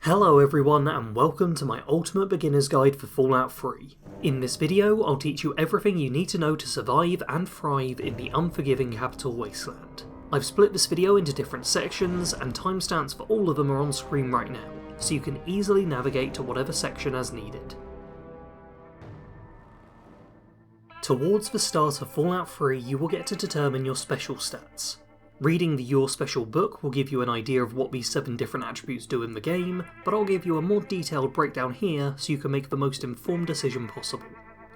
Hello everyone and welcome to my ultimate beginner's guide for Fallout 3. In this video, I'll teach you everything you need to know to survive and thrive in the unforgiving capital wasteland. I've split this video into different sections and timestamps for all of them are on screen right now, so you can easily navigate to whatever section as needed. Towards the start of Fallout 3, you will get to determine your special stats. Reading the Your Special book will give you an idea of what these 7 different attributes do in the game, but I'll give you a more detailed breakdown here so you can make the most informed decision possible.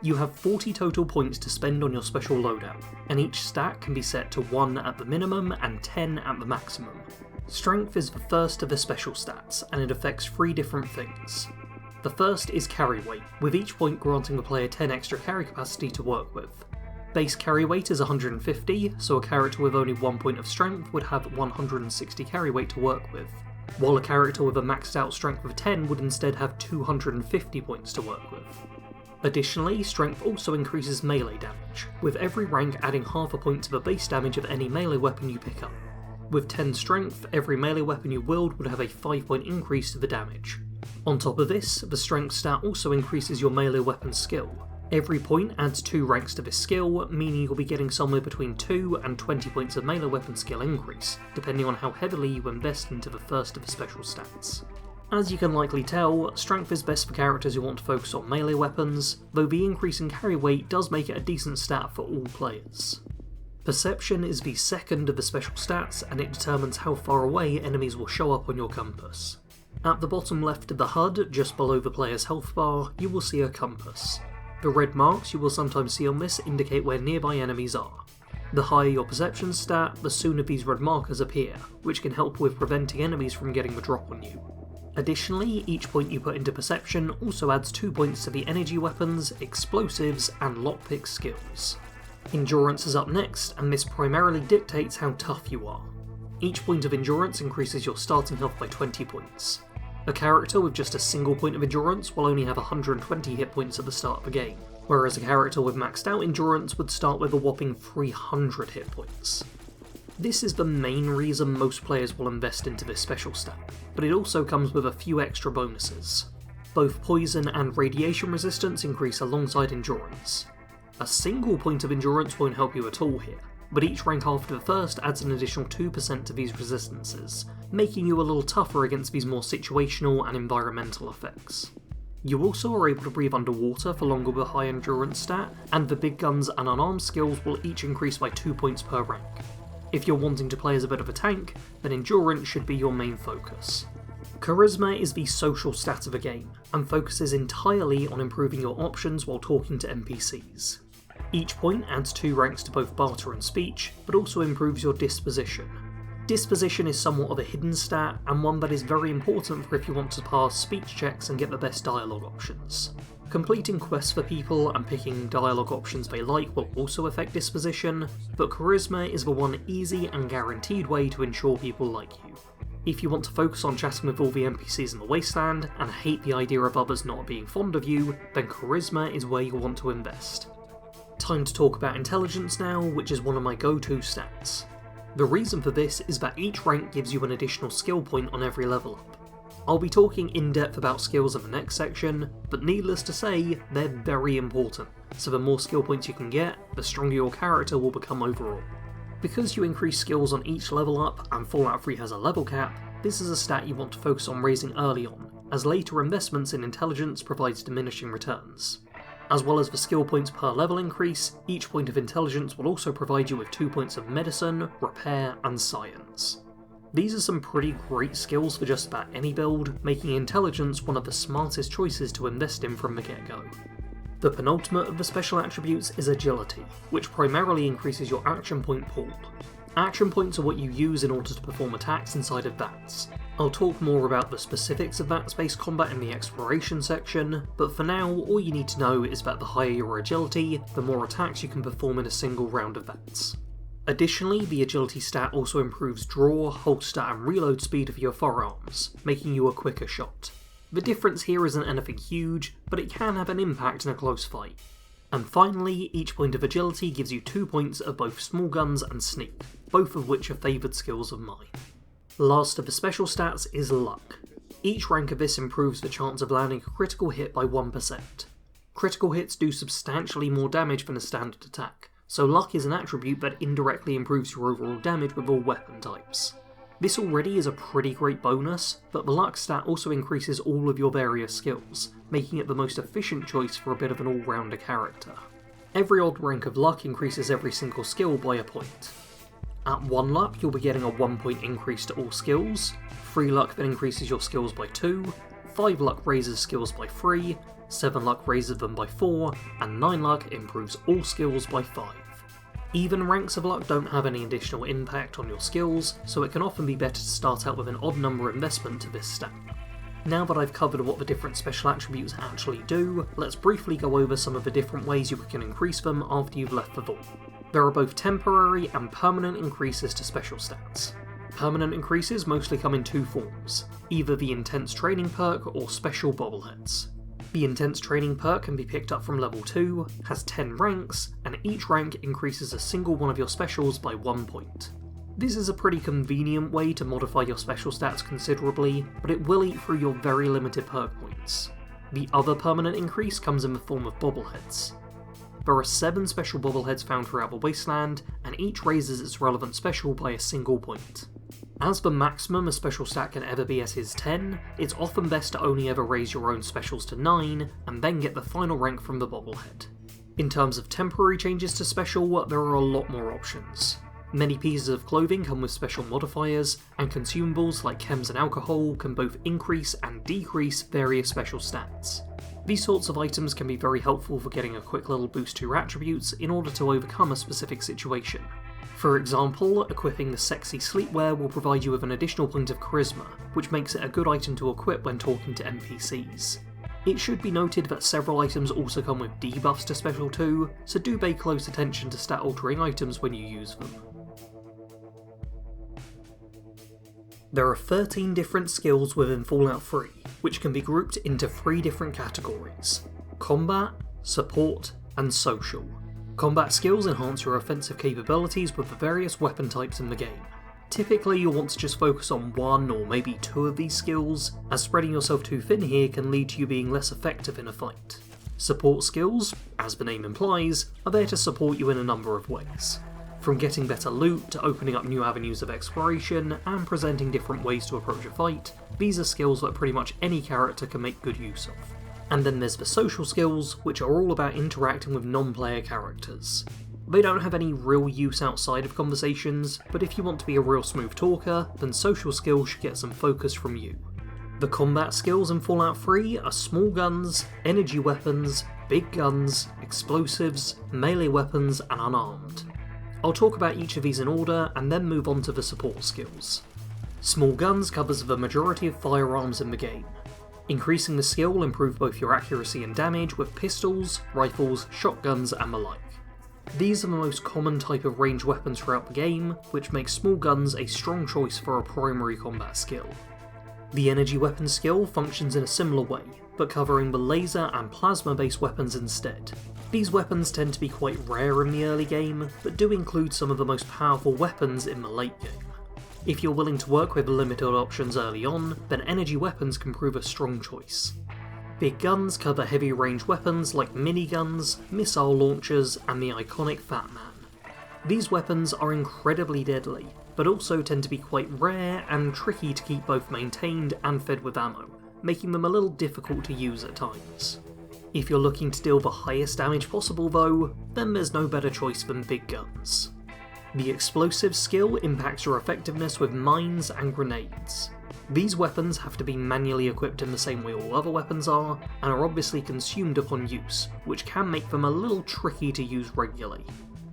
You have 40 total points to spend on your special loadout, and each stat can be set to 1 at the minimum and 10 at the maximum. Strength is the first of the special stats, and it affects 3 different things. The first is carry weight, with each point granting the player 10 extra carry capacity to work with. Base carry weight is 150, so a character with only 1 point of strength would have 160 carry weight to work with, while a character with a maxed out strength of 10 would instead have 250 points to work with. Additionally, strength also increases melee damage, with every rank adding half a point to the base damage of any melee weapon you pick up. With 10 strength, every melee weapon you wield would have a 5-point increase to the damage. On top of this, the strength stat also increases your melee weapon skill. Every point adds 2 ranks to this skill, meaning you'll be getting somewhere between 2 and 20 points of melee weapon skill increase, depending on how heavily you invest into the first of the special stats. As you can likely tell, strength is best for characters who want to focus on melee weapons, though the increase in carry weight does make it a decent stat for all players. Perception is the second of the special stats, and it determines how far away enemies will show up on your compass. At the bottom left of the HUD, just below the player's health bar, you will see a compass. The red marks you will sometimes see on this indicate where nearby enemies are. The higher your perception stat, the sooner these red markers appear, which can help with preventing enemies from getting the drop on you. Additionally, each point you put into perception also adds 2 points to the energy weapons, explosives, and lockpick skills. Endurance is up next, and this primarily dictates how tough you are. Each point of endurance increases your starting health by 20 points. A character with just a single point of endurance will only have 120 hit points at the start of the game, whereas a character with maxed out endurance would start with a whopping 300 hit points. This is the main reason most players will invest into this special stat, but it also comes with a few extra bonuses. Both poison and radiation resistance increase alongside endurance. A single point of endurance won't help you at all here, but each rank after the first adds an additional 2% to these resistances, making you a little tougher against these more situational and environmental effects. You also are able to breathe underwater for longer with a high endurance stat, and the big guns and unarmed skills will each increase by 2 points per rank. If you're wanting to play as a bit of a tank, then endurance should be your main focus. Charisma is the social stat of a game, and focuses entirely on improving your options while talking to NPCs. Each point adds 2 ranks to both barter and speech, but also improves your disposition. Disposition is somewhat of a hidden stat, and one that is very important for if you want to pass speech checks and get the best dialogue options. Completing quests for people and picking dialogue options they like will also affect disposition, but charisma is the one easy and guaranteed way to ensure people like you. If you want to focus on chatting with all the NPCs in the wasteland, and hate the idea of others not being fond of you, then charisma is where you want to invest. Time to talk about intelligence now, which is one of my go-to stats. The reason for this is that each rank gives you an additional skill point on every level up. I'll be talking in depth about skills in the next section, but needless to say, they're very important, so the more skill points you can get, the stronger your character will become overall. Because you increase skills on each level up, and Fallout 3 has a level cap, this is a stat you want to focus on raising early on, as later investments in intelligence provides diminishing returns. As well as the skill points per level increase, each point of intelligence will also provide you with 2 points of medicine, repair, and science. These are some pretty great skills for just about any build, making intelligence one of the smartest choices to invest in from the get-go. The penultimate of the special attributes is agility, which primarily increases your action point pool. Action points are what you use in order to perform attacks inside of VATS. I'll talk more about the specifics of VATS-based combat in the exploration section, but for now all you need to know is that the higher your agility, the more attacks you can perform in a single round of VATS. Additionally, the agility stat also improves draw, holster and reload speed of your firearms, making you a quicker shot. The difference here isn't anything huge, but it can have an impact in a close fight. And finally, each point of agility gives you 2 points of both small guns and sneak, both of which are favoured skills of mine. Last of the special stats is luck. Each rank of this improves the chance of landing a critical hit by 1%. Critical hits do substantially more damage than a standard attack, so luck is an attribute that indirectly improves your overall damage with all weapon types. This already is a pretty great bonus, but the luck stat also increases all of your various skills, making it the most efficient choice for a bit of an all-rounder character. Every odd rank of luck increases every single skill by a point. At 1 luck, you'll be getting a 1 point increase to all skills, 3 luck that increases your skills by 2, 5 luck raises skills by 3, 7 luck raises them by 4, and 9 luck improves all skills by 5. Even ranks of luck don't have any additional impact on your skills, so it can often be better to start out with an odd number investment to this stat. Now that I've covered what the different special attributes actually do, let's briefly go over some of the different ways you can increase them after you've left the vault. There are both temporary and permanent increases to special stats. Permanent increases mostly come in 2 forms, either the Intense Training perk or special bobbleheads. The Intense Training perk can be picked up from level 2, has 10 ranks, and each rank increases a single one of your specials by 1 point. This is a pretty convenient way to modify your special stats considerably, but it will eat through your very limited perk points. The other permanent increase comes in the form of bobbleheads. There are 7 special bobbleheads found throughout the wasteland, and each raises its relevant special by a single point. As the maximum a special stat can ever be at is 10, it's often best to only ever raise your own specials to 9, and then get the final rank from the bobblehead. In terms of temporary changes to special, there are a lot more options. Many pieces of clothing come with special modifiers, and consumables like chems and alcohol can both increase and decrease various special stats. These sorts of items can be very helpful for getting a quick little boost to your attributes in order to overcome a specific situation. For example, equipping the sexy sleepwear will provide you with an additional point of charisma, which makes it a good item to equip when talking to NPCs. It should be noted that several items also come with debuffs to special too, so do pay close attention to stat altering items when you use them. There are 13 different skills within Fallout 3, which can be grouped into 3 different categories: combat, support, and social. Combat skills enhance your offensive capabilities with the various weapon types in the game. Typically you'll want to just focus on 1 or maybe 2 of these skills, as spreading yourself too thin here can lead to you being less effective in a fight. Support skills, as the name implies, are there to support you in a number of ways. From getting better loot to opening up new avenues of exploration and presenting different ways to approach a fight, these are skills that pretty much any character can make good use of. And then there's the social skills, which are all about interacting with non-player characters. They don't have any real use outside of conversations, but if you want to be a real smooth talker, then social skills should get some focus from you. The combat skills in Fallout 3 are small guns, energy weapons, big guns, explosives, melee weapons, and unarmed. I'll talk about each of these in order, and then move on to the support skills. Small guns covers the majority of firearms in the game. Increasing the skill will improve both your accuracy and damage with pistols, rifles, shotguns, and the like. These are the most common type of ranged weapons throughout the game, which makes small guns a strong choice for a primary combat skill. The energy weapon skill functions in a similar way, but covering the laser and plasma based weapons instead. These weapons tend to be quite rare in the early game, but do include some of the most powerful weapons in the late game. If you're willing to work with limited options early on, then energy weapons can prove a strong choice. Big guns cover heavy range weapons like miniguns, missile launchers, and the iconic Fat Man. These weapons are incredibly deadly, but also tend to be quite rare and tricky to keep both maintained and fed with ammo, making them a little difficult to use at times. If you're looking to deal the highest damage possible though, then there's no better choice than big guns. The explosive skill impacts your effectiveness with mines and grenades. These weapons have to be manually equipped in the same way all other weapons are, and are obviously consumed upon use, which can make them a little tricky to use regularly.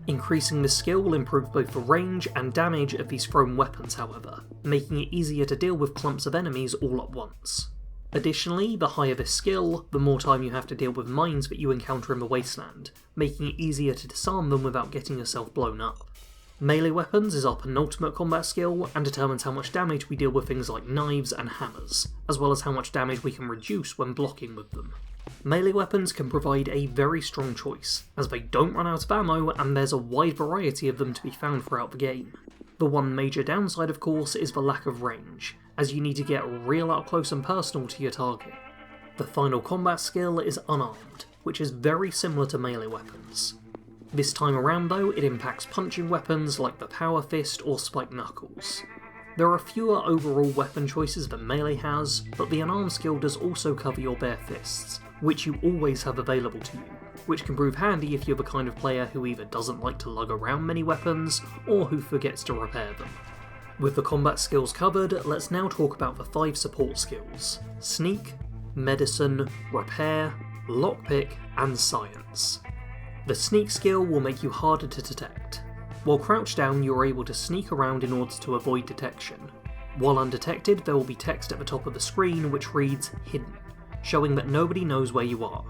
Increasing the skill will improve both the range and damage of these thrown weapons however, making it easier to deal with clumps of enemies all at once. Additionally, the higher this skill, the more time you have to deal with mines that you encounter in the wasteland, making it easier to disarm them without getting yourself blown up. Melee weapons is our penultimate combat skill and determines how much damage we deal with things like knives and hammers, as well as how much damage we can reduce when blocking with them. Melee weapons can provide a very strong choice, as they don't run out of ammo and there's a wide variety of them to be found throughout the game. The one major downside of course is the lack of range, as you need to get real up close and personal to your target. The final combat skill is Unarmed, which is very similar to melee weapons. This time around though, it impacts punching weapons like the Power Fist or Spiked Knuckles. There are fewer overall weapon choices than melee has, but the Unarmed skill does also cover your bare fists, which you always have available to you, which can prove handy if you're the kind of player who either doesn't like to lug around many weapons, or who forgets to repair them. With the combat skills covered, let's now talk about the 5 support skills: Sneak, Medicine, Repair, Lockpick, and Science. The Sneak skill will make you harder to detect. While crouched down, you are able to sneak around in order to avoid detection. While undetected, there will be text at the top of the screen which reads "Hidden," showing that nobody knows where you are.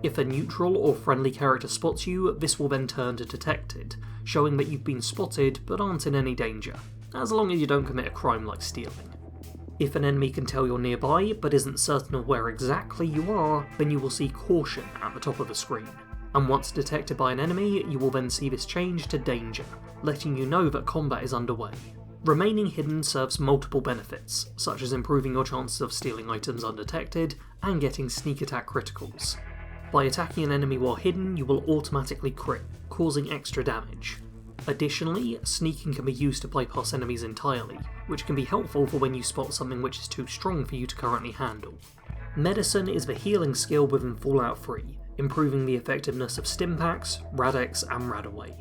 If a neutral or friendly character spots you, this will then turn to Detected, showing that you've been spotted but aren't in any danger, as long as you don't commit a crime like stealing. If an enemy can tell you're nearby but isn't certain of where exactly you are, then you will see Caution at the top of the screen. And once detected by an enemy, you will then see this change to Danger, letting you know that combat is underway. Remaining hidden serves multiple benefits, such as improving your chances of stealing items undetected and getting sneak attack criticals. By attacking an enemy while hidden, you will automatically crit, causing extra damage. Additionally, sneaking can be used to bypass enemies entirely, which can be helpful for when you spot something which is too strong for you to currently handle. Medicine is the healing skill within Fallout 3, improving the effectiveness of Stimpaks, Rad-X, and Radaway.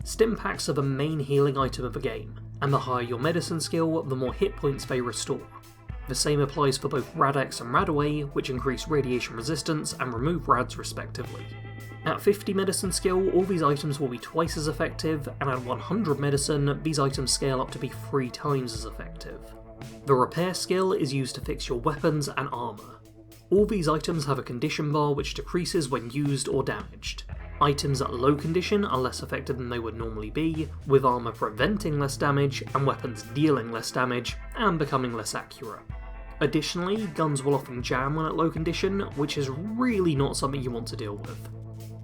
Stimpaks are the main healing item of the game, and the higher your medicine skill, the more hit points they restore. The same applies for both Rad-X and Radaway, which increase radiation resistance and remove rads respectively. At 50 medicine skill, all these items will be twice as effective, and at 100 medicine, these items scale up to be 3 times as effective. The repair skill is used to fix your weapons and armour. All these items have a condition bar which decreases when used or damaged. Items at low condition are less effective than they would normally be, with armour preventing less damage and weapons dealing less damage and becoming less accurate. Additionally, guns will often jam when at low condition, which is really not something you want to deal with.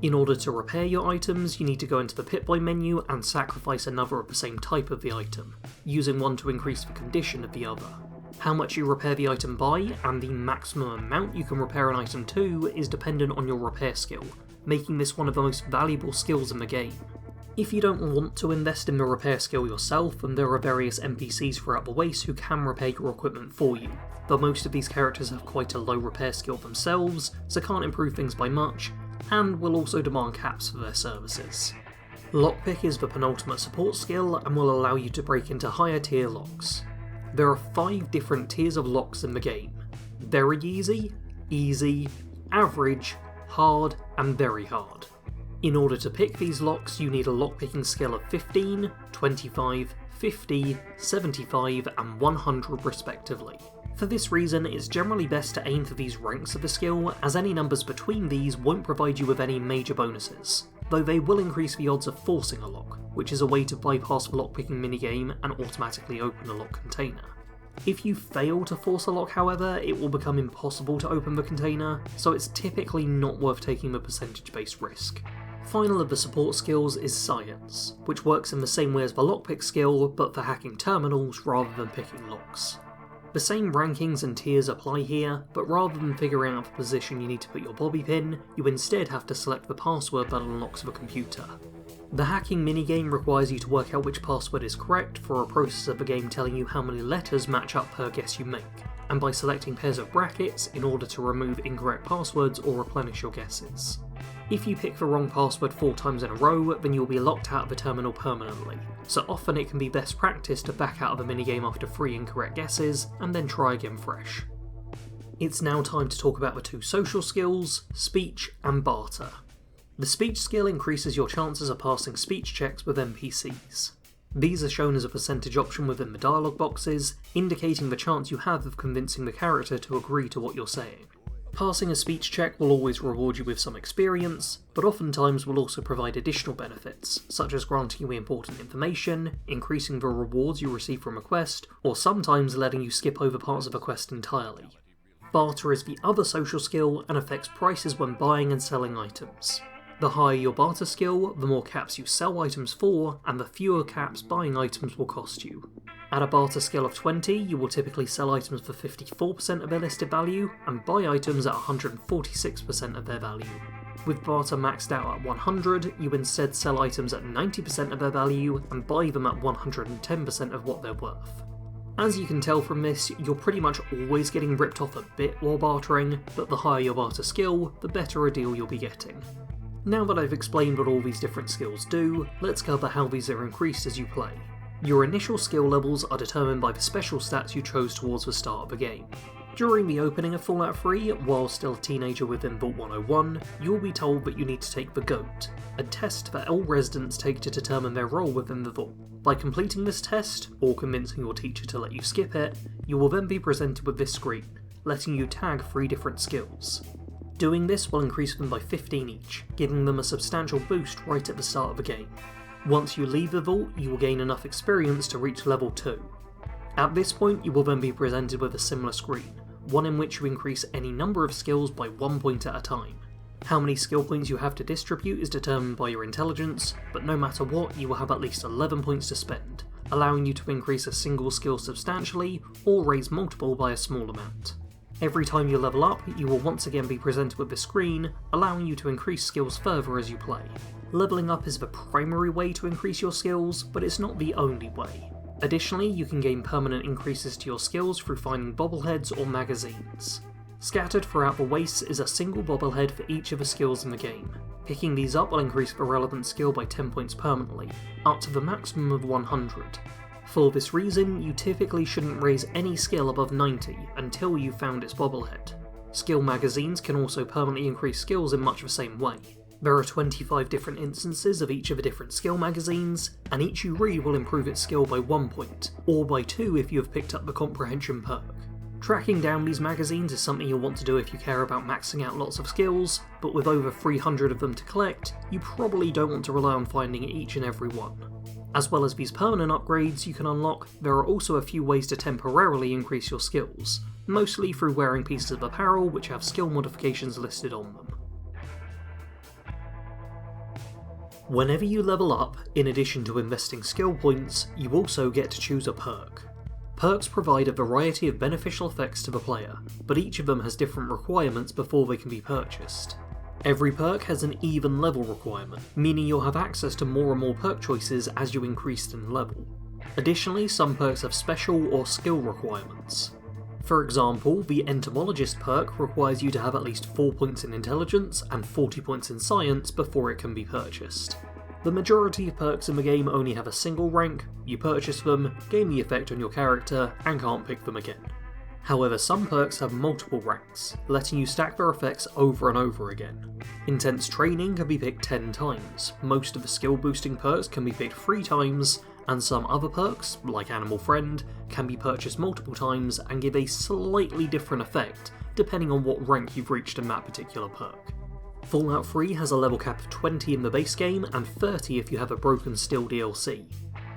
In order to repair your items, you need to go into the Pip-Boy menu and sacrifice another of the same type of the item, using one to increase the condition of the other. How much you repair the item by, and the maximum amount you can repair an item to, is dependent on your repair skill, making this one of the most valuable skills in the game. If you don't want to invest in the repair skill yourself, then there are various NPCs throughout the waste who can repair your equipment for you, though most of these characters have quite a low repair skill themselves, so can't improve things by much, and will also demand caps for their services. Lockpick is the penultimate support skill and will allow you to break into higher tier locks. There are 5 different tiers of locks in the game: very easy, easy, average, hard, and very hard. In order to pick these locks, you need a lockpicking skill of 15, 25, 50, 75, and 100 respectively. For this reason, it's generally best to aim for these ranks of the skill, as any numbers between these won't provide you with any major bonuses, though they will increase the odds of forcing a lock, which is a way to bypass the lockpicking minigame and automatically open a lock container. If you fail to force a lock, however, it will become impossible to open the container, so it's typically not worth taking the percentage-based risk. Final of the support skills is Science, which works in the same way as the lockpick skill, but for hacking terminals rather than picking locks. The same rankings and tiers apply here, but rather than figuring out the position you need to put your bobby pin, you instead have to select the password that unlocks the computer. The hacking minigame requires you to work out which password is correct for a process of the game telling you how many letters match up per guess you make, and by selecting pairs of brackets in order to remove incorrect passwords or replenish your guesses. If you pick the wrong password 4 times in a row, then you'll be locked out of the terminal permanently, so often it can be best practice to back out of the minigame after 3 incorrect guesses, and then try again fresh. It's now time to talk about the 2 social skills, Speech and Barter. The Speech skill increases your chances of passing speech checks with NPCs. These are shown as a percentage option within the dialogue boxes, indicating the chance you have of convincing the character to agree to what you're saying. Passing a speech check will always reward you with some experience, but oftentimes will also provide additional benefits, such as granting you important information, increasing the rewards you receive from a quest, or sometimes letting you skip over parts of a quest entirely. Barter is the other social skill and affects prices when buying and selling items. The higher your barter skill, the more caps you sell items for, and the fewer caps buying items will cost you. At a barter skill of 20, you will typically sell items for 54% of their listed value, and buy items at 146% of their value. With barter maxed out at 100, you instead sell items at 90% of their value, and buy them at 110% of what they're worth. As you can tell from this, you're pretty much always getting ripped off a bit while bartering, but the higher your barter skill, the better a deal you'll be getting. Now that I've explained what all these different skills do, let's cover how these are increased as you play. Your initial skill levels are determined by the special stats you chose towards the start of the game. During the opening of Fallout 3, while still a teenager within Vault 101, you'll be told that you need to take the GOAT, a test that all residents take to determine their role within the Vault. By completing this test, or convincing your teacher to let you skip it, you will then be presented with this screen, letting you tag 3 different skills. Doing this will increase them by 15 each, giving them a substantial boost right at the start of the game. Once you leave the Vault, you will gain enough experience to reach level 2. At this point, you will then be presented with a similar screen, one in which you increase any number of skills by 1 point at a time. How many skill points you have to distribute is determined by your intelligence, but no matter what, you will have at least 11 points to spend, allowing you to increase a single skill substantially, or raise multiple by a small amount. Every time you level up, you will once again be presented with this screen, allowing you to increase skills further as you play. Leveling up is the primary way to increase your skills, but it's not the only way. Additionally, you can gain permanent increases to your skills through finding bobbleheads or magazines. Scattered throughout the wastes is a single bobblehead for each of the skills in the game. Picking these up will increase the relevant skill by 10 points permanently, up to the maximum of 100. For this reason, you typically shouldn't raise any skill above 90 until you've found its bobblehead. Skill magazines can also permanently increase skills in much the same way. There are 25 different instances of each of the different skill magazines, and each you read will improve its skill by 1 point, or by 2 if you have picked up the Comprehension perk. Tracking down these magazines is something you'll want to do if you care about maxing out lots of skills, but with over 300 of them to collect, you probably don't want to rely on finding each and every one. As well as these permanent upgrades you can unlock, there are also a few ways to temporarily increase your skills, mostly through wearing pieces of apparel which have skill modifications listed on them. Whenever you level up, in addition to investing skill points, you also get to choose a perk. Perks provide a variety of beneficial effects to the player, but each of them has different requirements before they can be purchased. Every perk has an even level requirement, meaning you'll have access to more and more perk choices as you increase in level. Additionally, some perks have special or skill requirements. For example, the Entomologist perk requires you to have at least 4 points in intelligence and 40 points in science before it can be purchased. The majority of perks in the game only have a single rank, you purchase them, gain the effect on your character, and can't pick them again. However, some perks have multiple ranks, letting you stack their effects over and over again. Intense Training can be picked 10 times, most of the skill boosting perks can be picked 3 times, and some other perks, like Animal Friend, can be purchased multiple times and give a slightly different effect, depending on what rank you've reached in that particular perk. Fallout 3 has a level cap of 20 in the base game and 30 if you have a Broken Steel DLC.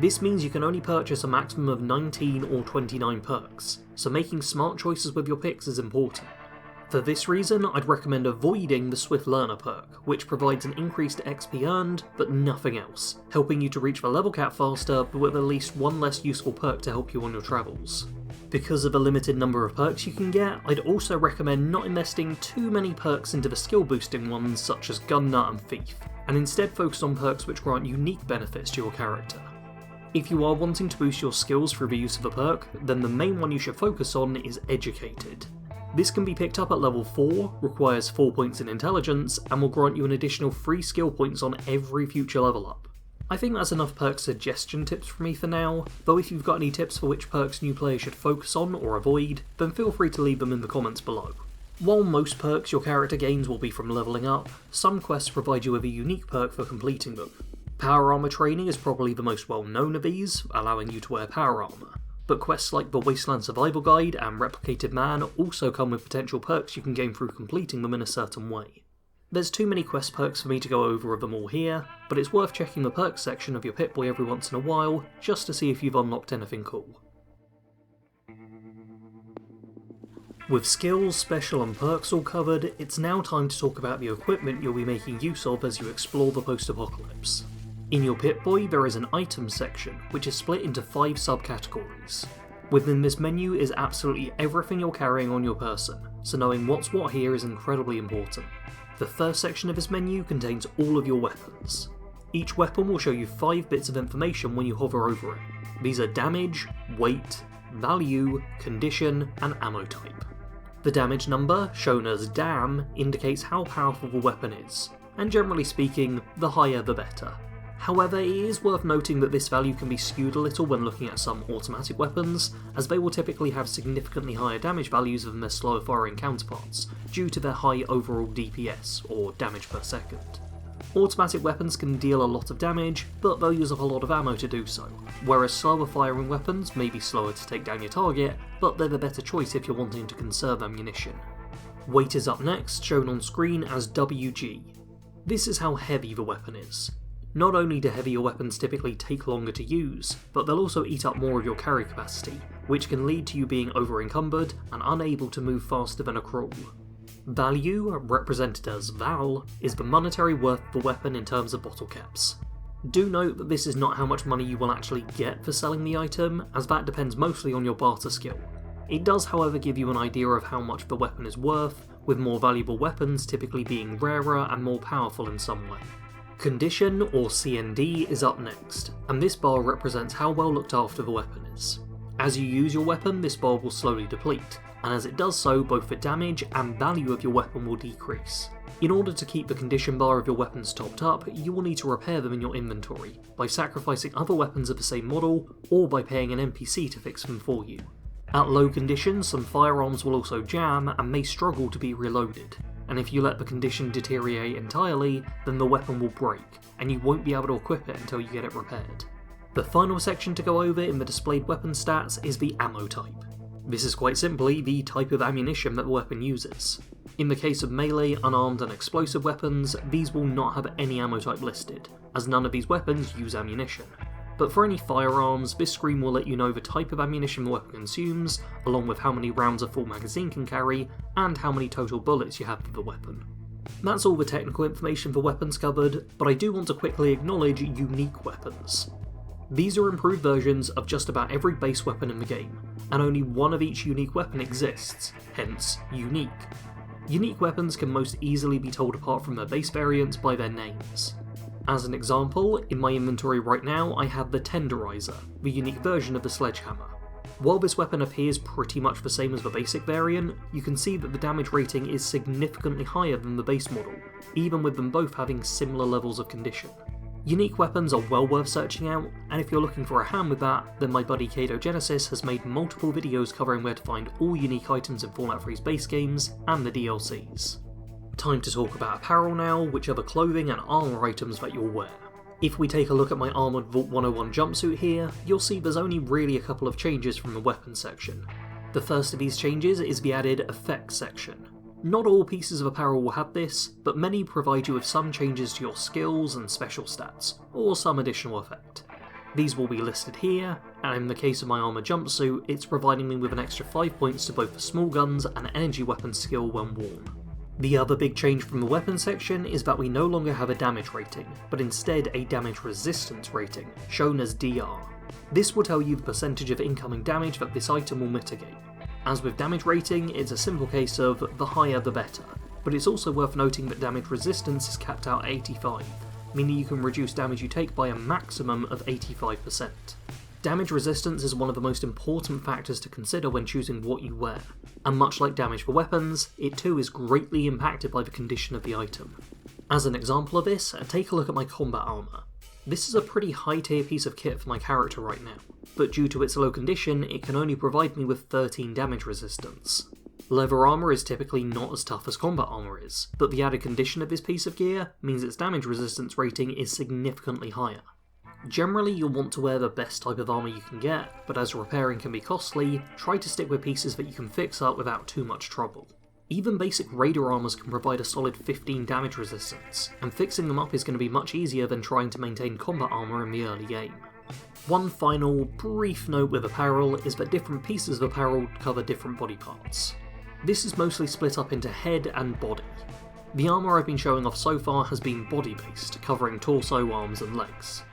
This means you can only purchase a maximum of 19 or 29 perks, so making smart choices with your picks is important. For this reason, I'd recommend avoiding the Swift Learner perk, which provides an increased XP earned, but nothing else, helping you to reach the level cap faster, but with at least one less useful perk to help you on your travels. Because of the limited number of perks you can get, I'd also recommend not investing too many perks into the skill boosting ones such as Gun Nut and Thief, and instead focus on perks which grant unique benefits to your character. If you are wanting to boost your skills through the use of a perk, then the main one you should focus on is Educated. This can be picked up at level 4, requires 4 points in intelligence, and will grant you an additional 3 skill points on every future level up. I think that's enough perk suggestion tips for me for now, though if you've got any tips for which perks new players should focus on or avoid, then feel free to leave them in the comments below. While most perks your character gains will be from leveling up, some quests provide you with a unique perk for completing them. Power Armor training is probably the most well known of these, allowing you to wear power armor. But quests like the Wasteland Survival Guide and Replicated Man also come with potential perks you can gain through completing them in a certain way. There's too many quest perks for me to go over them all here, but it's worth checking the perks section of your Pip-Boy every once in a while, just to see if you've unlocked anything cool. With skills, special and perks all covered, it's now time to talk about the equipment you'll be making use of as you explore the post-apocalypse. In your Pip-Boy there is an items section, which is split into 5 subcategories. Within this menu is absolutely everything you're carrying on your person, so knowing what's what here is incredibly important. The first section of this menu contains all of your weapons. Each weapon will show you 5 bits of information when you hover over it. These are damage, weight, value, condition, and ammo type. The damage number, shown as DAM, indicates how powerful the weapon is, and generally speaking, the higher the better. However, it is worth noting that this value can be skewed a little when looking at some automatic weapons, as they will typically have significantly higher damage values than their slower firing counterparts, due to their high overall DPS, or damage per second. Automatic weapons can deal a lot of damage, but they'll use up a lot of ammo to do so, whereas slower firing weapons may be slower to take down your target, but they're the better choice if you're wanting to conserve ammunition. Weight is up next, shown on screen as WG. This is how heavy the weapon is. Not only do heavier weapons typically take longer to use, but they'll also eat up more of your carry capacity, which can lead to you being over-encumbered and unable to move faster than a crawl. Value, represented as Val, is the monetary worth of the weapon in terms of bottle caps. Do note that this is not how much money you will actually get for selling the item, as that depends mostly on your barter skill. It does however give you an idea of how much the weapon is worth, with more valuable weapons typically being rarer and more powerful in some way. Condition, or CND, is up next, and this bar represents how well looked after the weapon is. As you use your weapon, this bar will slowly deplete, and as it does so, both the damage and value of your weapon will decrease. In order to keep the condition bar of your weapons topped up, you will need to repair them in your inventory, by sacrificing other weapons of the same model, or by paying an NPC to fix them for you. At low condition, some firearms will also jam and may struggle to be reloaded, and if you let the condition deteriorate entirely, then the weapon will break, and you won't be able to equip it until you get it repaired. The final section to go over in the displayed weapon stats is the ammo type. This is quite simply the type of ammunition that the weapon uses. In the case of melee, unarmed and explosive weapons, these will not have any ammo type listed, as none of these weapons use ammunition. But for any firearms, this screen will let you know the type of ammunition the weapon consumes, along with how many rounds a full magazine can carry, and how many total bullets you have for the weapon. That's all the technical information for weapons covered, but I do want to quickly acknowledge unique weapons. These are improved versions of just about every base weapon in the game, and only one of each unique weapon exists, hence unique. Unique weapons can most easily be told apart from their base variants by their names. As an example, in my inventory right now I have the Tenderizer, the unique version of the sledgehammer. While this weapon appears pretty much the same as the basic variant, you can see that the damage rating is significantly higher than the base model, even with them both having similar levels of condition. Unique weapons are well worth searching out, and if you're looking for a hand with that, then my buddy Katogenesis has made multiple videos covering where to find all unique items in Fallout 3's base games and the DLCs. Time to talk about apparel now, which are the clothing and armour items that you'll wear. If we take a look at my Armoured Vault 101 jumpsuit here, you'll see there's only really a couple of changes from the weapons section. The first of these changes is the added effects section. Not all pieces of apparel will have this, but many provide you with some changes to your skills and special stats, or some additional effect. These will be listed here, and in the case of my armoured jumpsuit, it's providing me with an extra 5 points to both the small guns and energy weapon skill when worn. The other big change from the weapons section is that we no longer have a damage rating, but instead a damage resistance rating, shown as DR. This will tell you the percentage of incoming damage that this item will mitigate. As with damage rating, it's a simple case of the higher the better, but it's also worth noting that damage resistance is capped out at 85, meaning you can reduce damage you take by a maximum of 85%. Damage resistance is one of the most important factors to consider when choosing what you wear, and much like damage for weapons, it too is greatly impacted by the condition of the item. As an example of this, take a look at my combat armour. This is a pretty high tier piece of kit for my character right now, but due to its low condition, it can only provide me with 13 damage resistance. Leather armour is typically not as tough as combat armour is, but the added condition of this piece of gear means its damage resistance rating is significantly higher. Generally, you'll want to wear the best type of armour you can get, but as repairing can be costly, try to stick with pieces that you can fix up without too much trouble. Even basic raider armors can provide a solid 15 damage resistance, and fixing them up is going to be much easier than trying to maintain combat armor in the early game. One final, brief note with apparel is that different pieces of apparel cover different body parts. This is mostly split up into head and body. The armour I've been showing off so far has been body-based, covering torso, arms and legs.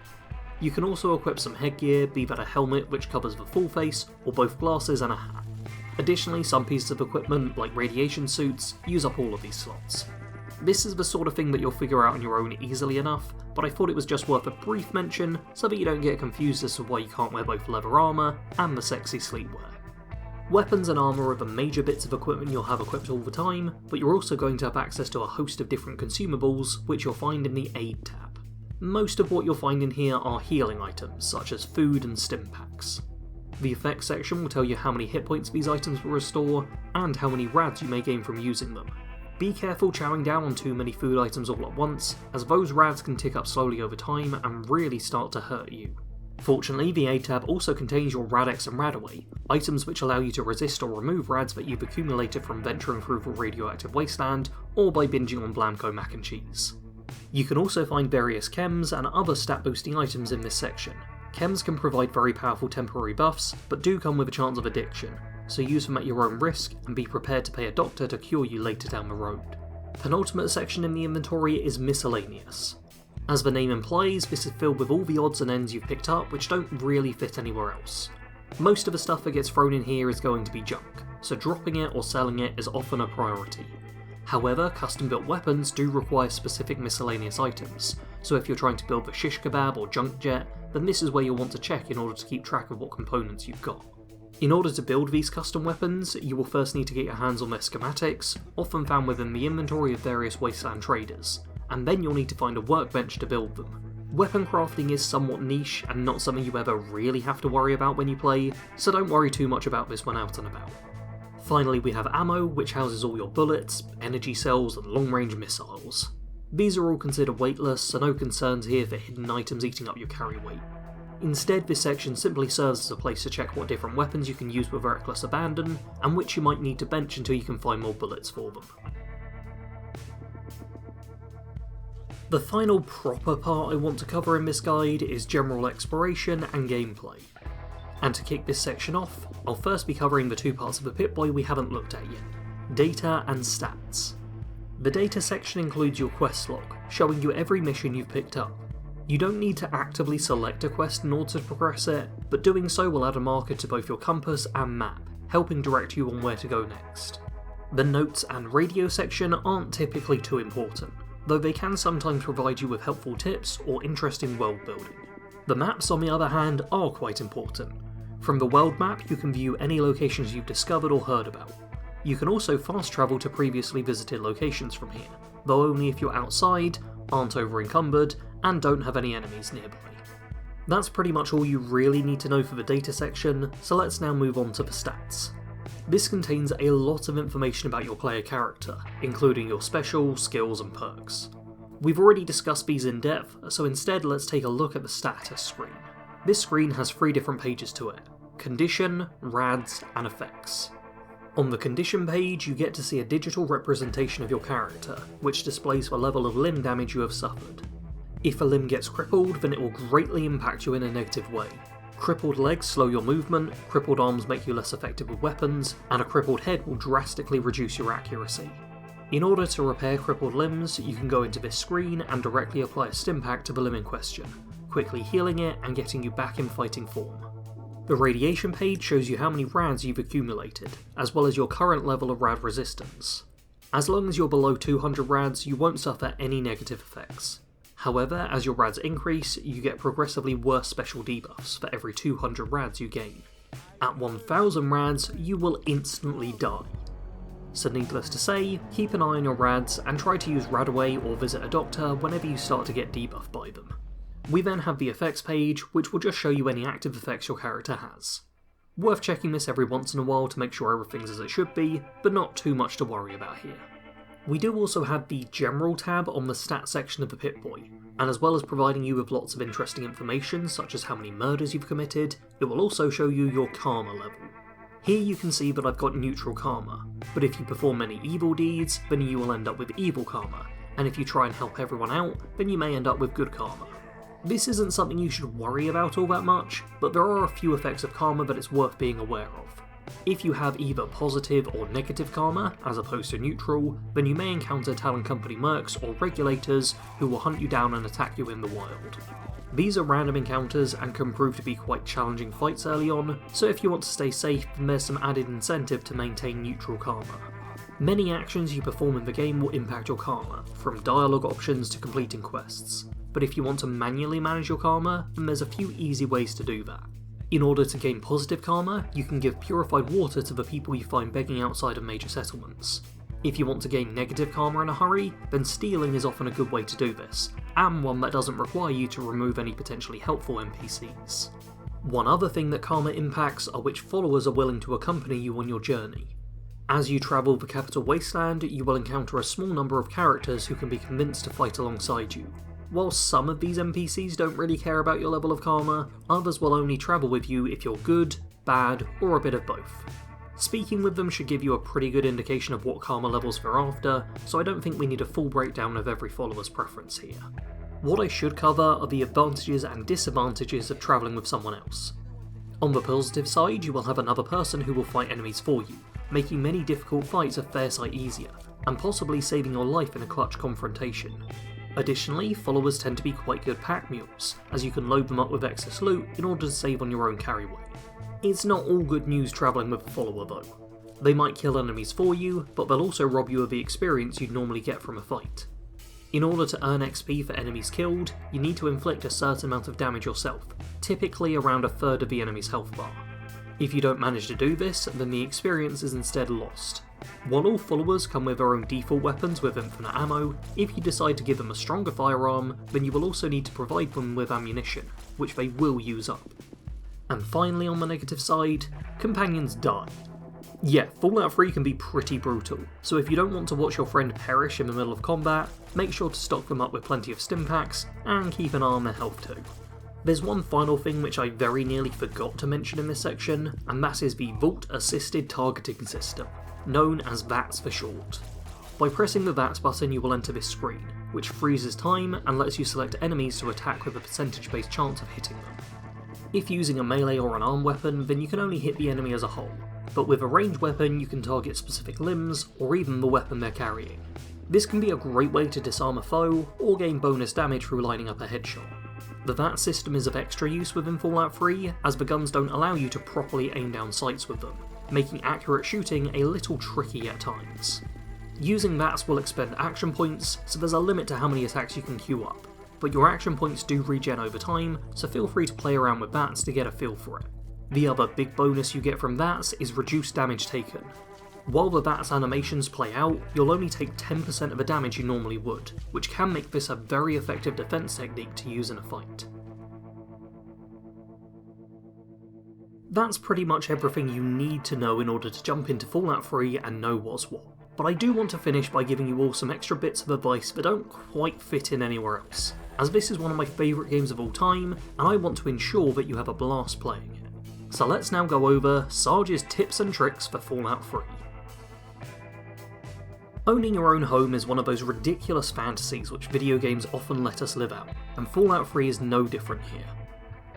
You can also equip some headgear, be that a helmet which covers the full face, or both glasses and a hat. Additionally, some pieces of equipment, like radiation suits, use up all of these slots. This is the sort of thing that you'll figure out on your own easily enough, but I thought it was just worth a brief mention so that you don't get confused as to why you can't wear both leather armour and the sexy sleepwear. Weapons and armour are the major bits of equipment you'll have equipped all the time, but you're also going to have access to a host of different consumables which you'll find in the Aid tab. Most of what you'll find in here are healing items, such as food and stim packs. The effects section will tell you how many hit points these items will restore, and how many rads you may gain from using them. Be careful chowing down on too many food items all at once, as those rads can tick up slowly over time and really start to hurt you. Fortunately, the Aid tab also contains your Radex and Radaway, items which allow you to resist or remove rads that you've accumulated from venturing through the radioactive wasteland, or by binging on Blamco mac and cheese. You can also find various chems and other stat boosting items in this section. Chems can provide very powerful temporary buffs, but do come with a chance of addiction, so use them at your own risk and be prepared to pay a doctor to cure you later down the road. Penultimate section in the inventory is miscellaneous. As the name implies, this is filled with all the odds and ends you've picked up which don't really fit anywhere else. Most of the stuff that gets thrown in here is going to be junk, so dropping it or selling it is often a priority. However, custom-built weapons do require specific miscellaneous items, so if you're trying to build the shish kebab or junk jet, then this is where you'll want to check in order to keep track of what components you've got. In order to build these custom weapons, you will first need to get your hands on their schematics, often found within the inventory of various wasteland traders, and then you'll need to find a workbench to build them. Weapon crafting is somewhat niche and not something you ever really have to worry about when you play, so don't worry too much about this when out and about. Finally, we have ammo, which houses all your bullets, energy cells and long-range missiles. These are all considered weightless, so no concerns here for hidden items eating up your carry weight. Instead, this section simply serves as a place to check what different weapons you can use with reckless abandon, and which you might need to bench until you can find more bullets for them. The final proper part I want to cover in this guide is general exploration and gameplay. And to kick this section off, I'll first be covering the two parts of the Pip-Boy we haven't looked at yet: data and stats. The data section includes your quest log, showing you every mission you've picked up. You don't need to actively select a quest in order to progress it, but doing so will add a marker to both your compass and map, helping direct you on where to go next. The notes and radio section aren't typically too important, though they can sometimes provide you with helpful tips or interesting world building. The maps, on the other hand, are quite important. From the world map, you can view any locations you've discovered or heard about. You can also fast travel to previously visited locations from here, though only if you're outside, aren't over encumbered, and don't have any enemies nearby. That's pretty much all you really need to know for the data section, so let's now move on to the stats. This contains a lot of information about your player character, including your special, skills and perks. We've already discussed these in depth, so instead let's take a look at the status screen. This screen has 3 different pages to it: condition, rads, and effects. On the condition page, you get to see a digital representation of your character, which displays the level of limb damage you have suffered. If a limb gets crippled, then it will greatly impact you in a negative way. Crippled legs slow your movement, crippled arms make you less effective with weapons, and a crippled head will drastically reduce your accuracy. In order to repair crippled limbs, you can go into this screen and directly apply a stim pack to the limb in question, quickly healing it and getting you back in fighting form. The radiation page shows you how many rads you've accumulated, as well as your current level of rad resistance. As long as you're below 200 rads, you won't suffer any negative effects. However, as your rads increase, you get progressively worse special debuffs for every 200 rads you gain. At 1000 rads, you will instantly die. So needless to say, keep an eye on your rads and try to use Radaway or visit a doctor whenever you start to get debuffed by them. We then have the effects page, which will just show you any active effects your character has. Worth checking this every once in a while to make sure everything's as it should be, but not too much to worry about here. We do also have the General tab on the stats section of the Pip-Boy, and as well as providing you with lots of interesting information such as how many murders you've committed, it will also show you your karma level. Here you can see that I've got neutral karma, but if you perform many evil deeds, then you will end up with evil karma, and if you try and help everyone out, then you may end up with good karma. This isn't something you should worry about all that much, but there are a few effects of karma that it's worth being aware of. If you have either positive or negative karma, as opposed to neutral, then you may encounter Talon Company mercs or regulators who will hunt you down and attack you in the wild. These are random encounters and can prove to be quite challenging fights early on, so if you want to stay safe, then there's some added incentive to maintain neutral karma. Many actions you perform in the game will impact your karma, from dialogue options to completing quests, but if you want to manually manage your karma, then there's a few easy ways to do that. In order to gain positive karma, you can give purified water to the people you find begging outside of major settlements. If you want to gain negative karma in a hurry, then stealing is often a good way to do this, and one that doesn't require you to remove any potentially helpful NPCs. One other thing that karma impacts are which followers are willing to accompany you on your journey. As you travel the capital wasteland, you will encounter a small number of characters who can be convinced to fight alongside you. While some of these NPCs don't really care about your level of karma, others will only travel with you if you're good, bad, or a bit of both. Speaking with them should give you a pretty good indication of what karma levels they're after, so I don't think we need a full breakdown of every follower's preference here. What I should cover are the advantages and disadvantages of travelling with someone else. On the positive side, you will have another person who will fight enemies for you, making many difficult fights a fair sight easier, and possibly saving your life in a clutch confrontation. Additionally, followers tend to be quite good pack mules, as you can load them up with excess loot in order to save on your own carry weight. It's not all good news travelling with a follower though. They might kill enemies for you, but they'll also rob you of the experience you'd normally get from a fight. In order to earn XP for enemies killed, you need to inflict a certain amount of damage yourself, typically around a third of the enemy's health bar. If you don't manage to do this, then the experience is instead lost. While all followers come with their own default weapons with infinite ammo, if you decide to give them a stronger firearm, then you will also need to provide them with ammunition, which they will use up. And finally, on the negative side, companions die. Yeah, Fallout 3 can be pretty brutal, so if you don't want to watch your friend perish in the middle of combat, make sure to stock them up with plenty of stim packs, and keep an eye on their health too. There's one final thing which I very nearly forgot to mention in this section, and that is the Vault Assisted Targeting System, known as VATS for short. By pressing the VATS button you will enter this screen, which freezes time and lets you select enemies to attack with a percentage-based chance of hitting them. If using a melee or an armed weapon, then you can only hit the enemy as a whole, but with a ranged weapon you can target specific limbs, or even the weapon they're carrying. This can be a great way to disarm a foe, or gain bonus damage through lining up a headshot. The VAT system is of extra use within Fallout 3, as the guns don't allow you to properly aim down sights with them, making accurate shooting a little tricky at times. Using VATs will expend action points, so there's a limit to how many attacks you can queue up, but your action points do regen over time, so feel free to play around with VATs to get a feel for it. The other big bonus you get from VATs is reduced damage taken. While the VATs animations play out, you'll only take 10% of the damage you normally would, which can make this a very effective defense technique to use in a fight. That's pretty much everything you need to know in order to jump into Fallout 3 and know what's what. But I do want to finish by giving you all some extra bits of advice that don't quite fit in anywhere else, as this is one of my favourite games of all time, and I want to ensure that you have a blast playing it. So let's now go over Sarge's tips and tricks for Fallout 3. Owning your own home is one of those ridiculous fantasies which video games often let us live out, and Fallout 3 is no different here.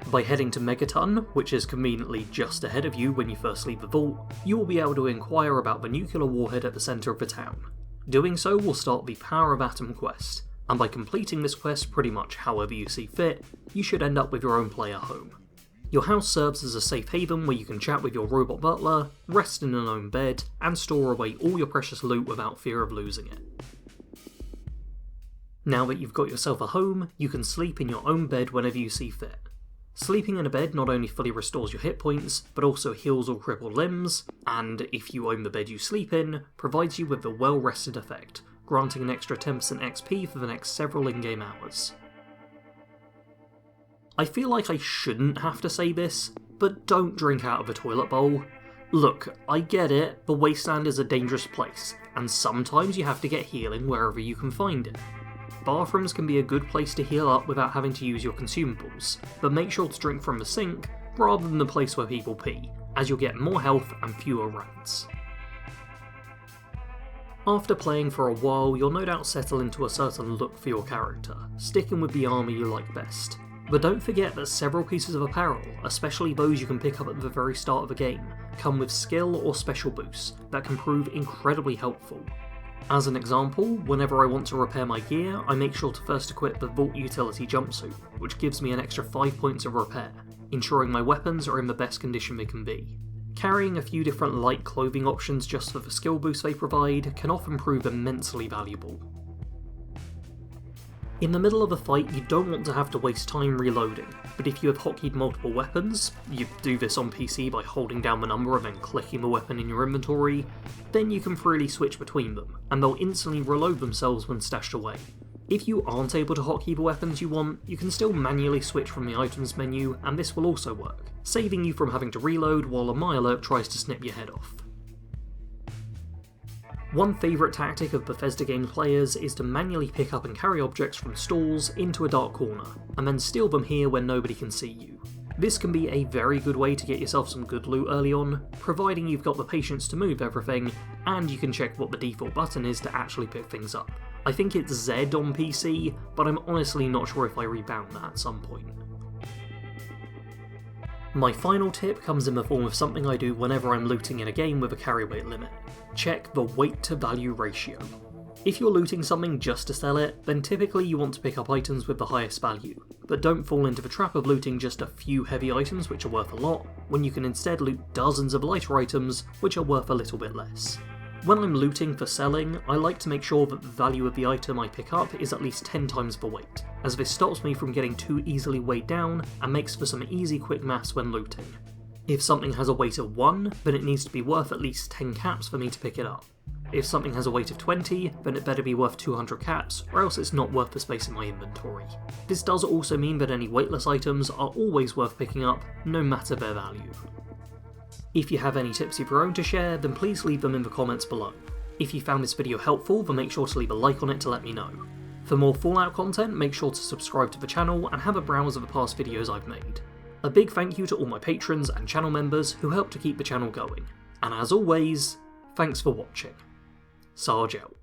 By heading to Megaton, which is conveniently just ahead of you when you first leave the vault, you will be able to inquire about the nuclear warhead at the centre of the town. Doing so will start the Power of Atom quest, and by completing this quest pretty much however you see fit, you should end up with your own player home. Your house serves as a safe haven where you can chat with your robot butler, rest in an own bed, and store away all your precious loot without fear of losing it. Now that you've got yourself a home, you can sleep in your own bed whenever you see fit. Sleeping in a bed not only fully restores your hit points, but also heals all crippled limbs, and, if you own the bed you sleep in, provides you with the well-rested effect, granting an extra 10% XP for the next several in-game hours. I feel like I shouldn't have to say this, but don't drink out of a toilet bowl. Look, I get it, the wasteland is a dangerous place, and sometimes you have to get healing wherever you can find it. Bathrooms can be a good place to heal up without having to use your consumables, but make sure to drink from the sink rather than the place where people pee, as you'll get more health and fewer rats. After playing for a while, you'll no doubt settle into a certain look for your character, sticking with the armour you like best. But don't forget that several pieces of apparel, especially those you can pick up at the very start of a game, come with skill or special boosts that can prove incredibly helpful. As an example, whenever I want to repair my gear, I make sure to first equip the Vault Utility Jumpsuit, which gives me an extra 5 points of repair, ensuring my weapons are in the best condition they can be. Carrying a few different light clothing options just for the skill boost they provide can often prove immensely valuable. In the middle of a fight, you don't want to have to waste time reloading, but if you have hotkeyed multiple weapons, you do this on PC by holding down the number and then clicking the weapon in your inventory, then you can freely switch between them, and they'll instantly reload themselves when stashed away. If you aren't able to hotkey the weapons you want, you can still manually switch from the items menu, and this will also work, saving you from having to reload while a Mirelurk tries to snip your head off. One favourite tactic of Bethesda games players is to manually pick up and carry objects from stalls into a dark corner, and then steal them here where nobody can see you. This can be a very good way to get yourself some good loot early on, providing you've got the patience to move everything, and you can check what the default button is to actually pick things up. I think it's Z on PC, but I'm honestly not sure if I rebound that at some point. My final tip comes in the form of something I do whenever I'm looting in a game with a carry weight limit. Check the weight to value ratio. If you're looting something just to sell it, then typically you want to pick up items with the highest value, but don't fall into the trap of looting just a few heavy items which are worth a lot, when you can instead loot dozens of lighter items which are worth a little bit less. When I'm looting for selling, I like to make sure that the value of the item I pick up is at least 10 times the weight, as this stops me from getting too easily weighed down and makes for some easy quick maths when looting. If something has a weight of 1, then it needs to be worth at least 10 caps for me to pick it up. If something has a weight of 20, then it better be worth 200 caps, or else it's not worth the space in my inventory. This does also mean that any weightless items are always worth picking up, no matter their value. If you have any tips of your own to share, then please leave them in the comments below. If you found this video helpful, then make sure to leave a like on it to let me know. For more Fallout content, make sure to subscribe to the channel and have a browse of the past videos I've made. A big thank you to all my patrons and channel members who help to keep the channel going. And as always, thanks for watching. Sarge out.